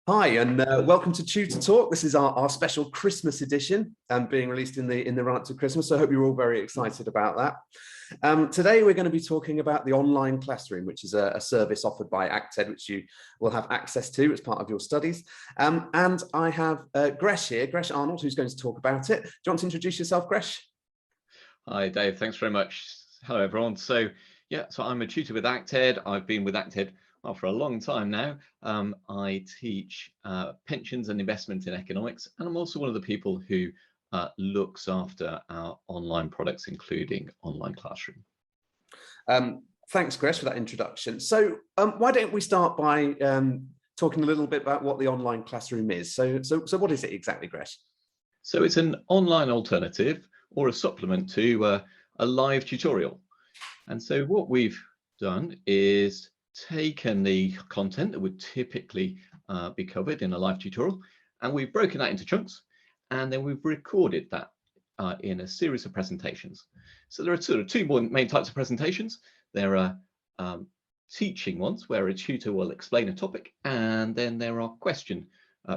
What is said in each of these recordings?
Hi, and welcome to Tutor Talk. This is our special Christmas edition, being released in the run up to Christmas. So I hope you're all very excited about that. Today, we're going to be talking about the online classroom, which is a service offered by ACTED, which you will have access to as part of your studies. And I have Gresh here, Gresh Arnold, who's going to talk about it. Do you want to introduce yourself, Gresh? Hi, Dave. Thanks very much. Hello, everyone. So I'm a tutor with ACTED. I've been with ACTED for a long time now. I teach pensions and investment in economics, and I'm also one of the people who looks after our online products, including online classroom. Thanks, Gresh, for that introduction. So why don't we start by talking a little bit about what the online classroom is? So what is it exactly, Gresh? So it's an online alternative or a supplement to a live tutorial. And so what we've done is taken the content that would typically be covered in a live tutorial, and we've broken that into chunks, and then we've recorded that in a series of presentations. So there are sort of two main types of presentations. There are teaching ones where a tutor will explain a topic, and then there are question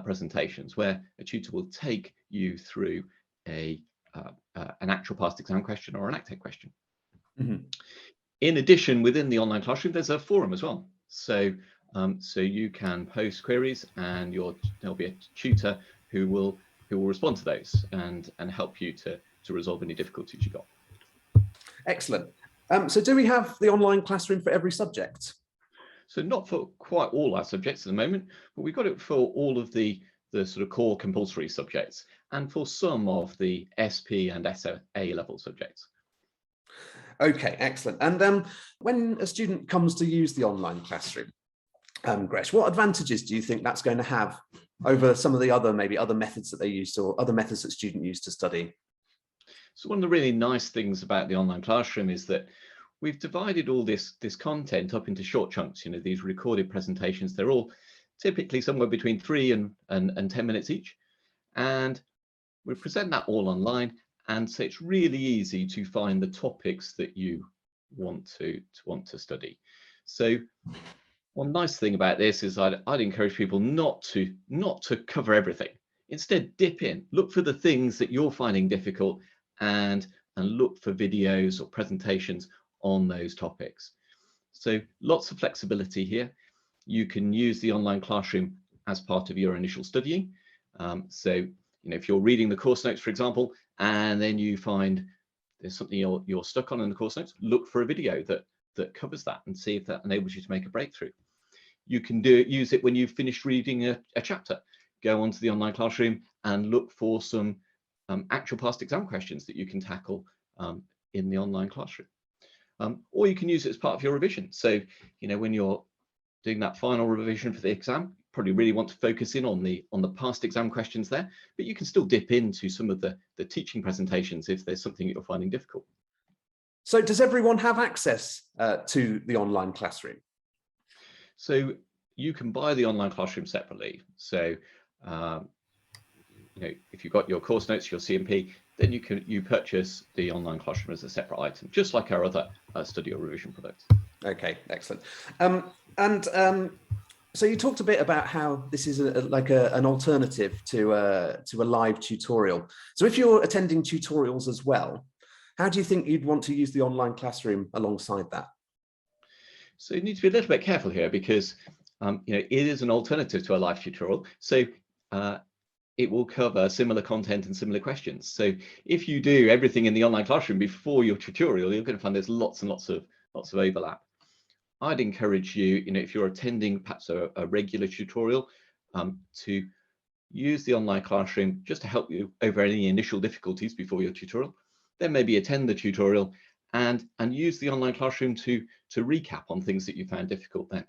presentations where a tutor will take you through an actual past exam question or an ACTED question. Mm-hmm. In addition, within the online classroom, there's a forum as well. So you can post queries, and there'll be a tutor who will respond to those and help you to resolve any difficulties you got. Excellent. So do we have the online classroom for every subject? So not for quite all our subjects at the moment, but we've got it for all of the sort of core compulsory subjects and for some of the SP and SA level subjects. Okay, excellent. And when a student comes to use the online classroom, Gresh, what advantages do you think that's going to have over some of the other methods that they use or other methods that students use to study? So one of the really nice things about the online classroom is that we've divided all this content up into short chunks. You know, these recorded presentations, they're all typically somewhere between 3 and 10 minutes each. And we present that all online. And so it's really easy to find the topics that you want to study. So one nice thing about this is I'd encourage people not to cover everything. Instead, dip in, look for the things that you're finding difficult, and look for videos or presentations on those topics. So lots of flexibility here. You can use the online classroom as part of your initial studying. So if you're reading the course notes, for example, and then you find there's something you're stuck on in the course notes, look for a video that covers that and see if that enables you to make a breakthrough. You can use it when you've finished reading a chapter. Go onto the online classroom and look for some actual past exam questions that you can tackle in the online classroom. Or you can use it as part of your revision. So, when you're doing that final revision for the exam, probably really want to focus in on the past exam questions there, but you can still dip into some of the teaching presentations if there's something you're finding difficult. So does everyone have access to the online classroom? So you can buy the online classroom separately. So if you've got your course notes, your CMP, then you purchase the online classroom as a separate item, just like our other study or revision products. Okay, excellent. So you talked a bit about how this is an alternative to a live tutorial. So if you're attending tutorials as well, how do you think you'd want to use the online classroom alongside that? So you need to be a little bit careful here because it is an alternative to a live tutorial. So it will cover similar content and similar questions. So if you do everything in the online classroom before your tutorial, you're going to find there's lots and lots of overlap. I'd encourage you, if you're attending perhaps a regular tutorial, to use the online classroom just to help you over any initial difficulties before your tutorial. Then maybe attend the tutorial and use the online classroom to recap on things that you found difficult then.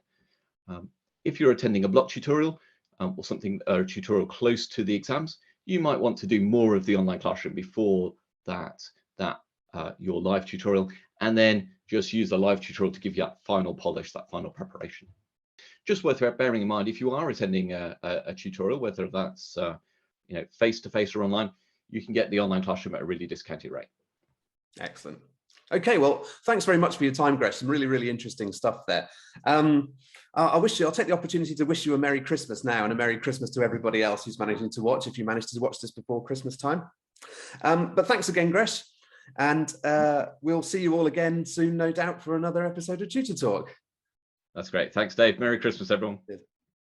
If you're attending a block tutorial or a tutorial close to the exams, you might want to do more of the online classroom before that your live tutorial, and then just use the live tutorial to give you that final polish, that final preparation. Just worth bearing in mind, if you are attending a tutorial, whether that's face-to-face or online, you can get the online classroom at a really discounted rate. Excellent. Okay, well, thanks very much for your time, Gresh. Some really, really interesting stuff there. I'll take the opportunity to wish you a Merry Christmas now, and a Merry Christmas to everybody else who's managing to watch, if you managed to watch this before Christmas time. But thanks again, Gresh. And we'll see you all again soon, no doubt, for another episode of Tutor Talk. That's great. Thanks, Dave. Merry Christmas, everyone.